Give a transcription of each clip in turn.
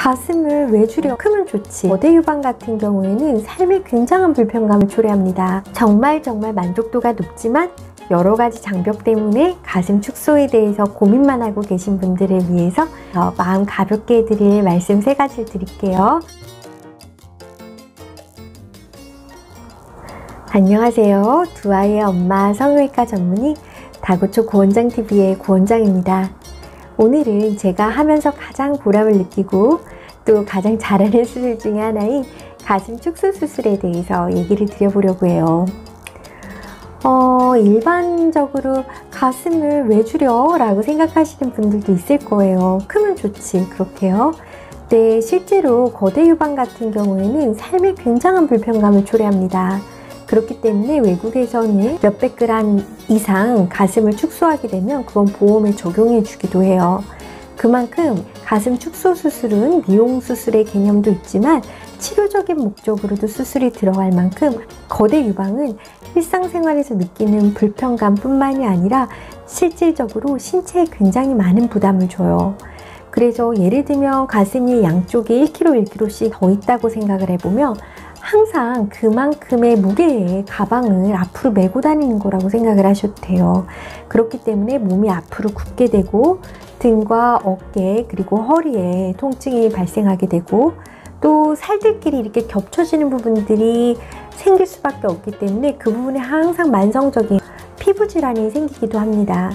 가슴을 왜 줄여? 크면 좋지. 거대 유방 같은 경우에는 삶에 굉장한 불편감을 초래합니다. 정말 만족도가 높지만 여러 가지 장벽 때문에 가슴 축소에 대해서 고민만 하고 계신 분들을 위해서 마음 가볍게 해드릴 말씀 3가지를 드릴게요. 안녕하세요. 두 아이의 엄마 성형외과 전문의 다고초 구원장TV의 구원장입니다. 오늘은 제가 하면서 가장 보람을 느끼고 또 가장 잘하는 수술 중에 하나인 가슴 축소 수술에 대해서 얘기를 드려보려고 해요. 일반적으로 가슴을 왜 줄여? 라고 생각하시는 분들도 있을 거예요. 크면 좋지, 그렇게요. 네, 실제로 거대 유방 같은 경우에는 삶에 굉장한 불편감을 초래합니다. 그렇기 때문에 외국에서는 몇백 그램 이상 가슴을 축소하게 되면 그건 보험에 적용해 주기도 해요. 그만큼 가슴 축소 수술은 미용 수술의 개념도 있지만 치료적인 목적으로도 수술이 들어갈 만큼 거대 유방은 일상생활에서 느끼는 불편감 뿐만이 아니라 실질적으로 신체에 굉장히 많은 부담을 줘요. 그래서 예를 들면 가슴이 양쪽에 1kg, 1kg씩 더 있다고 생각을 해보면 항상 그만큼의 무게의 가방을 앞으로 메고 다니는 거라고 생각을 하셔도 돼요. 그렇기 때문에 몸이 앞으로 굽게 되고 등과 어깨 그리고 허리에 통증이 발생하게 되고 또 살들끼리 이렇게 겹쳐지는 부분들이 생길 수밖에 없기 때문에 그 부분에 항상 만성적인 피부 질환이 생기기도 합니다.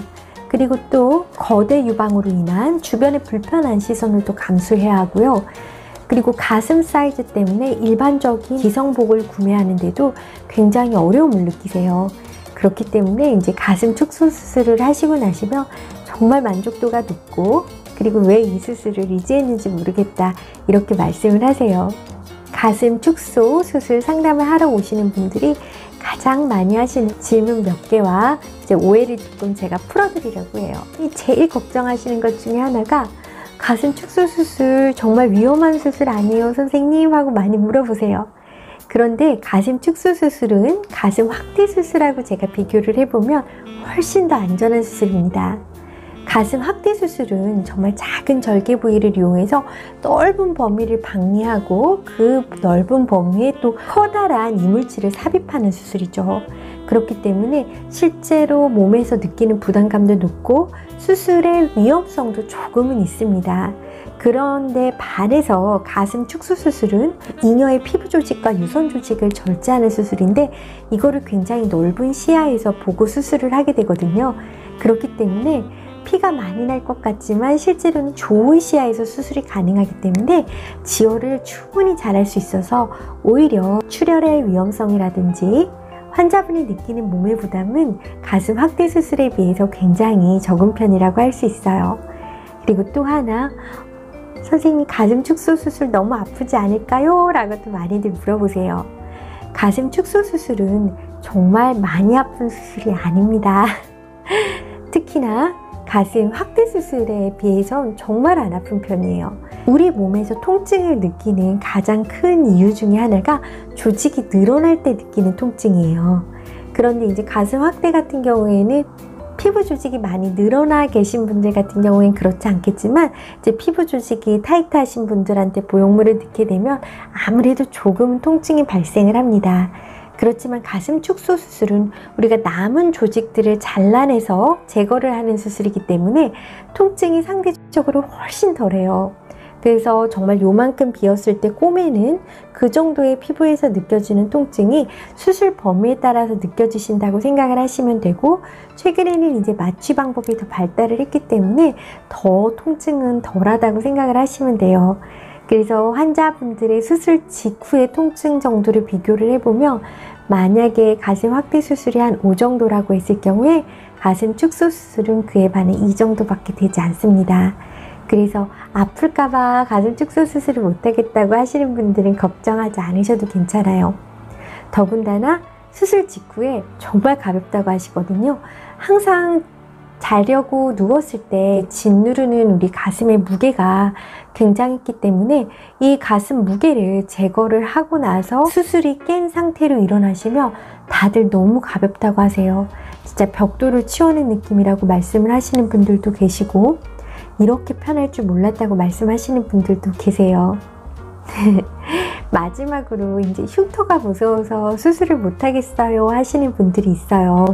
그리고 또 거대 유방으로 인한 주변의 불편한 시선을 또 감수해야 하고요. 그리고 가슴 사이즈 때문에 일반적인 기성복을 구매하는데도 굉장히 어려움을 느끼세요. 그렇기 때문에 이제 가슴 축소 수술을 하시고 나시면 정말 만족도가 높고 그리고 왜 이 수술을 이제 했는지 모르겠다 이렇게 말씀을 하세요. 가슴 축소 수술 상담을 하러 오시는 분들이 가장 많이 하시는 질문 몇 개와 이제 오해를 조금 제가 풀어드리려고 해요. 제일 걱정하시는 것 중에 하나가 가슴 축소 수술 정말 위험한 수술 아니에요 선생님? 하고 많이 물어보세요. 그런데 가슴 축소 수술은 가슴 확대 수술하고 제가 비교를 해보면 훨씬 더 안전한 수술입니다. 가슴 확대 수술은 정말 작은 절개 부위를 이용해서 넓은 범위를 박리하고 그 넓은 범위에 또 커다란 이물질을 삽입하는 수술이죠. 그렇기 때문에 실제로 몸에서 느끼는 부담감도 높고 수술의 위험성도 조금은 있습니다. 그런데 반해서 가슴 축소 수술은 잉여의 피부 조직과 유선 조직을 절제하는 수술인데 이거를 굉장히 넓은 시야에서 보고 수술을 하게 되거든요. 그렇기 때문에 피가 많이 날 것 같지만 실제로는 좋은 시야에서 수술이 가능하기 때문에 지혈을 충분히 잘할 수 있어서 오히려 출혈의 위험성이라든지 환자분이 느끼는 몸의 부담은 가슴 확대 수술에 비해서 굉장히 적은 편이라고 할 수 있어요. 그리고 또 하나, 선생님 가슴 축소 수술 너무 아프지 않을까요? 라고 또 많이들 물어보세요. 가슴 축소 수술은 정말 많이 아픈 수술이 아닙니다. 특히나 가슴 확대 수술에 비해선 정말 안 아픈 편이에요. 우리 몸에서 통증을 느끼는 가장 큰 이유 중에 하나가 조직이 늘어날 때 느끼는 통증이에요. 그런데 이제 가슴 확대 같은 경우에는 피부 조직이 많이 늘어나 계신 분들 같은 경우에는 그렇지 않겠지만 이제 피부 조직이 타이트하신 분들한테 보형물을 넣게 되면 아무래도 조금은 통증이 발생을 합니다. 그렇지만 가슴 축소 수술은 우리가 남은 조직들을 잘라내서 제거를 하는 수술이기 때문에 통증이 상대적으로 훨씬 덜해요. 그래서 정말 요만큼 비었을 때 꼬매는 그 정도의 피부에서 느껴지는 통증이 수술 범위에 따라서 느껴지신다고 생각을 하시면 되고 최근에는 이제 마취 방법이 더 발달을 했기 때문에 더 통증은 덜하다고 생각을 하시면 돼요. 그래서 환자분들의 수술 직후의 통증 정도를 비교를 해보면 만약에 가슴 확대 수술이 한 5 정도라고 했을 경우에 가슴 축소 수술은 그에 반해 2 정도밖에 되지 않습니다. 그래서 아플까봐 가슴 축소 수술을 못하겠다고 하시는 분들은 걱정하지 않으셔도 괜찮아요. 더군다나 수술 직후에 정말 가볍다고 하시거든요. 항상 자려고 누웠을 때 짓누르는 우리 가슴의 무게가 굉장했기 때문에 이 가슴 무게를 제거를 하고 나서 수술이 깬 상태로 일어나시면 다들 너무 가볍다고 하세요. 진짜 벽돌을 치워낸 느낌이라고 말씀을 하시는 분들도 계시고 이렇게 편할 줄 몰랐다고 말씀하시는 분들도 계세요. 마지막으로 이제 흉터가 무서워서 수술을 못하겠어요 하시는 분들이 있어요.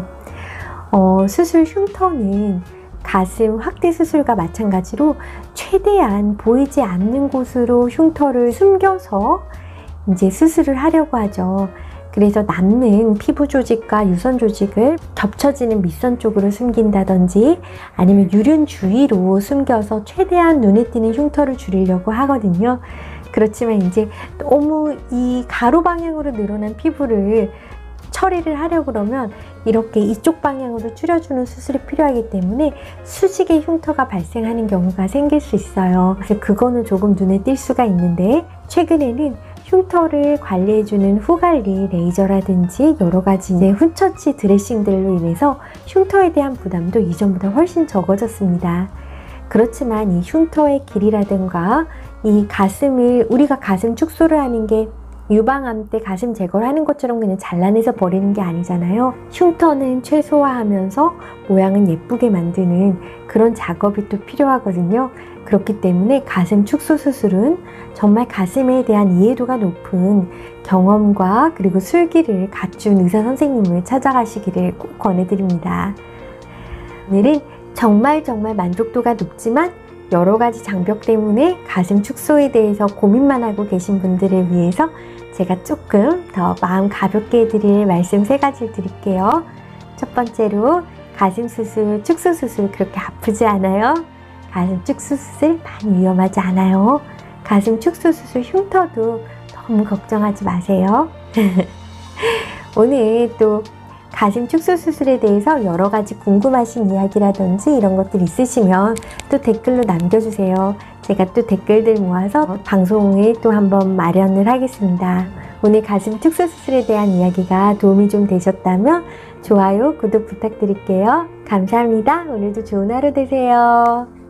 수술 흉터는 가슴 확대 수술과 마찬가지로 최대한 보이지 않는 곳으로 흉터를 숨겨서 이제 수술을 하려고 하죠. 그래서 남는 피부 조직과 유선 조직을 겹쳐지는 밑선 쪽으로 숨긴다든지 아니면 유륜 주위로 숨겨서 최대한 눈에 띄는 흉터를 줄이려고 하거든요. 그렇지만 이제 너무 이 가로 방향으로 늘어난 피부를 처리를 하려고 그러면 이렇게 이쪽 방향으로 줄여주는 수술이 필요하기 때문에 수직의 흉터가 발생하는 경우가 생길 수 있어요. 그래서 그거는 조금 눈에 띌 수가 있는데, 최근에는 흉터를 관리해주는 후관리 레이저라든지 여러 가지 훈처치 드레싱들로 인해서 흉터에 대한 부담도 이전보다 훨씬 적어졌습니다. 그렇지만 이 흉터의 길이라든가 이 가슴을, 우리가 가슴 축소를 하는 게 유방암 때 가슴 제거를 하는 것처럼 그냥 잘라내서 버리는 게 아니잖아요. 흉터는 최소화하면서 모양은 예쁘게 만드는 그런 작업이 또 필요하거든요. 그렇기 때문에 가슴 축소 수술은 정말 가슴에 대한 이해도가 높은 경험과 그리고 술기를 갖춘 의사 선생님을 찾아가시기를 꼭 권해드립니다. 오늘은 정말 만족도가 높지만 여러 가지 장벽 때문에 가슴 축소에 대해서 고민만 하고 계신 분들을 위해서 제가 조금 더 마음 가볍게 해드릴 말씀 3가지를 드릴게요. 첫 번째로 가슴 수술, 축소 수술 그렇게 아프지 않아요. 가슴 축소 수술 많이 위험하지 않아요. 가슴 축소 수술 흉터도 너무 걱정하지 마세요. 오늘 또 가슴 축소 수술에 대해서 여러 가지 궁금하신 이야기라든지 이런 것들 있으시면 또 댓글로 남겨주세요. 제가 또 댓글들 모아서 방송을 또 한번 마련을 하겠습니다. 오늘 가슴 축소 수술에 대한 이야기가 도움이 좀 되셨다면 좋아요, 구독 부탁드릴게요. 감사합니다. 오늘도 좋은 하루 되세요.